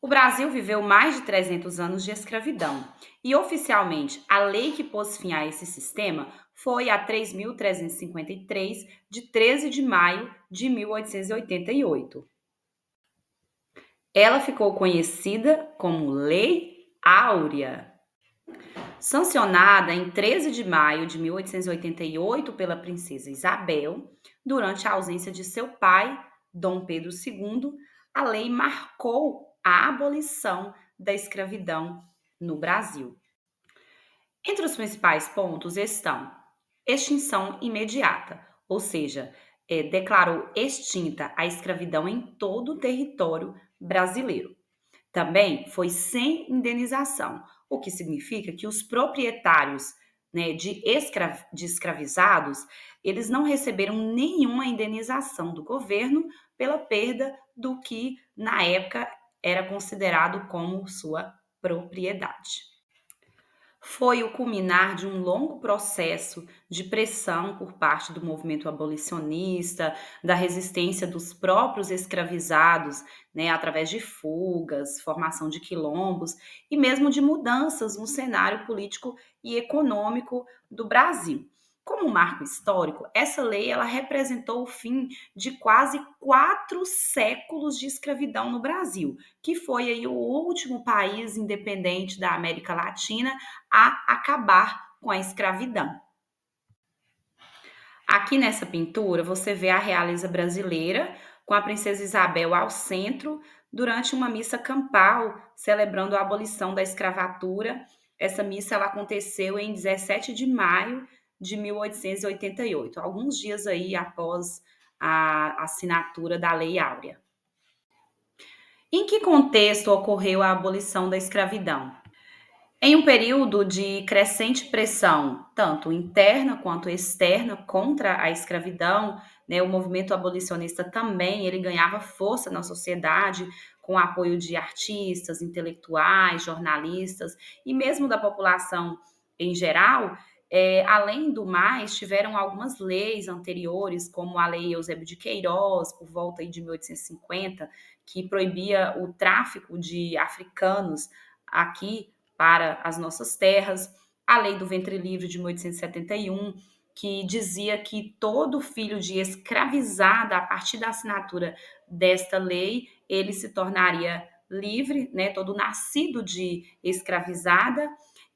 O Brasil viveu mais de 300 anos de escravidão e, oficialmente, a lei que pôs fim a esse sistema foi a 3.353, de 13 de maio de 1888. Ela ficou conhecida como Lei Áurea. Sancionada em 13 de maio de 1888 pela princesa Isabel, durante a ausência de seu pai, Dom Pedro II, a lei marcou a abolição da escravidão no Brasil. Entre os principais pontos estão extinção imediata, ou seja, declarou extinta a escravidão em todo o território brasileiro. Também foi sem indenização, o que significa que os proprietários, né, de escravizados, eles não receberam nenhuma indenização do governo pela perda do que na época era considerado como sua propriedade. Foi o culminar de um longo processo de pressão por parte do movimento abolicionista, da resistência dos próprios escravizados, né, através de fugas, formação de quilombos e mesmo de mudanças no cenário político e econômico do Brasil. Como um marco histórico, essa lei ela representou o fim de quase 4 séculos de escravidão no Brasil, que foi aí o último país independente da América Latina a acabar com a escravidão. Aqui nessa pintura você vê a realeza brasileira com a princesa Isabel ao centro durante uma missa campal celebrando a abolição da escravatura. Essa missa ela aconteceu em 17 de maio de 1888, alguns dias aí após a assinatura da Lei Áurea. Em que contexto ocorreu a abolição da escravidão? Em um período de crescente pressão, tanto interna quanto externa, contra a escravidão, né, o movimento abolicionista também ele ganhava força na sociedade, com o apoio de artistas, intelectuais, jornalistas e mesmo da população em geral. Além do mais, tiveram algumas leis anteriores, como a Lei Eusébio de Queiroz, por volta aí de 1850, que proibia o tráfico de africanos aqui para as nossas terras, a Lei do Ventre Livre de 1871, que dizia que todo filho de escravizada, a partir da assinatura desta lei, ele se tornaria livre, né, todo nascido de escravizada,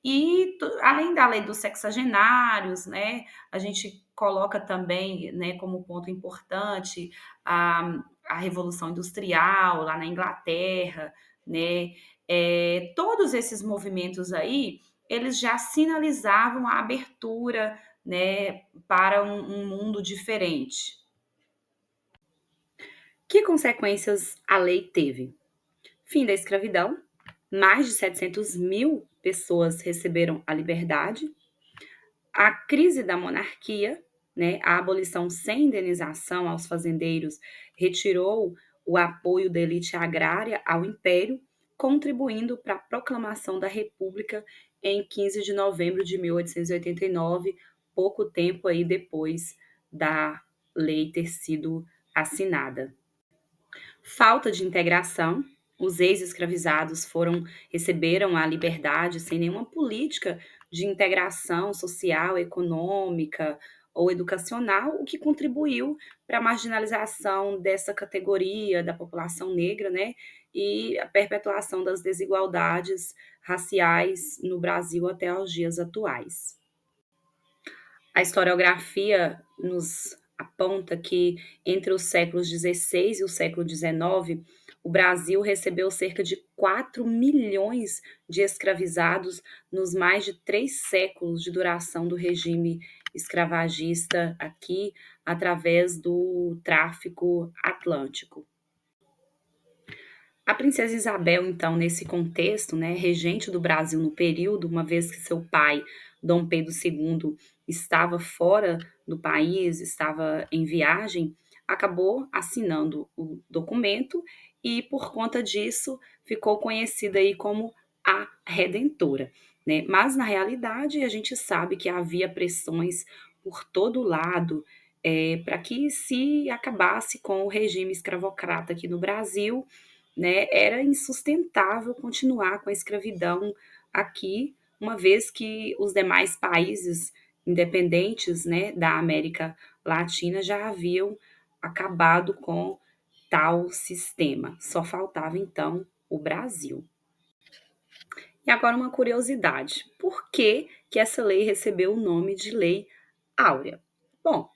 e além da lei dos sexagenários, né, a gente coloca também, né, como ponto importante a Revolução Industrial lá na Inglaterra, né, todos esses movimentos aí, eles já sinalizavam a abertura, né, para um mundo diferente. Que consequências a lei teve? Fim da escravidão, mais de 700 mil pessoas receberam a liberdade, a crise da monarquia, né, a abolição sem indenização aos fazendeiros retirou o apoio da elite agrária ao império, contribuindo para a proclamação da República em 15 de novembro de 1889, pouco tempo aí depois da lei ter sido assinada. Falta de integração. Os ex-escravizados receberam a liberdade sem nenhuma política de integração social, econômica ou educacional, o que contribuiu para a marginalização dessa categoria da população negra, né? E a perpetuação das desigualdades raciais no Brasil até aos dias atuais. A historiografia nos aponta que entre os séculos XVI e o século XIX, o Brasil recebeu cerca de 4 milhões de escravizados nos mais de 3 séculos de duração do regime escravagista aqui, através do tráfico atlântico. A princesa Isabel, então, nesse contexto, né, regente do Brasil no período, uma vez que seu pai, Dom Pedro II, estava fora do país, estava em viagem, acabou assinando o documento e, por conta disso, ficou conhecida aí como a Redentora, né? Mas, na realidade, a gente sabe que havia pressões por todo lado para que se acabasse com o regime escravocrata aqui no Brasil, né, era insustentável continuar com a escravidão aqui, uma vez que os demais países independentes, né, da América Latina já haviam acabado com tal sistema. Só faltava então o Brasil. E agora uma curiosidade: por que que essa lei recebeu o nome de Lei Áurea? Bom,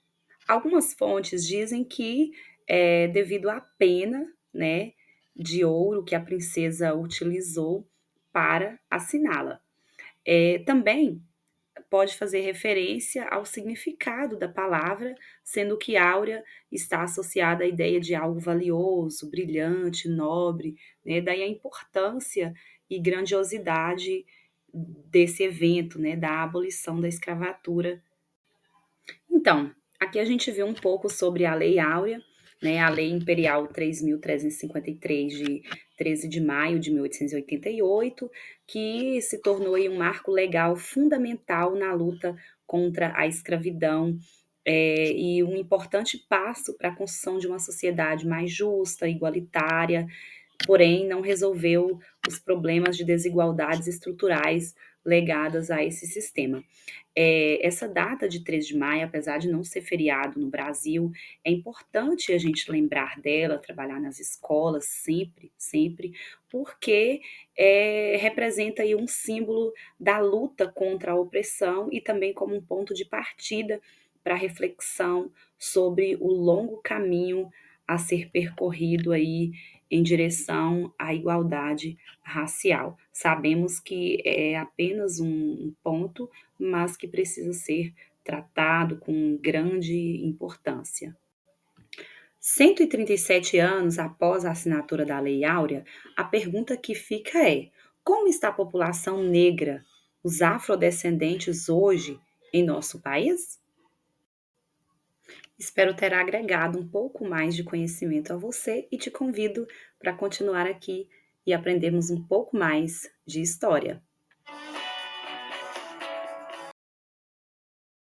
algumas fontes dizem que é devido à pena, né, de ouro que a princesa utilizou para assiná-la. Também pode fazer referência ao significado da palavra, sendo que áurea está associada à ideia de algo valioso, brilhante, nobre, né, daí a importância e grandiosidade desse evento, né, da abolição da escravatura. Então, aqui a gente vê um pouco sobre a Lei Áurea, né, a Lei Imperial 3.353 de 13 de maio de 1888, que se tornou aí um marco legal fundamental na luta contra a escravidão, e um importante passo para a construção de uma sociedade mais justa, igualitária, porém não resolveu os problemas de desigualdades estruturais legadas a esse sistema. Essa data de 3 de maio, apesar de não ser feriado no Brasil, é importante a gente lembrar dela, trabalhar nas escolas sempre, sempre, porque representa aí um símbolo da luta contra a opressão e também como um ponto de partida para a reflexão sobre o longo caminho a ser percorrido aí em direção à igualdade racial. Sabemos que é apenas um ponto, mas que precisa ser tratado com grande importância. 137 anos após a assinatura da Lei Áurea, a pergunta que fica é: como está a população negra, os afrodescendentes hoje em nosso país? Espero ter agregado um pouco mais de conhecimento a você e te convido para continuar aqui e aprendermos um pouco mais de história.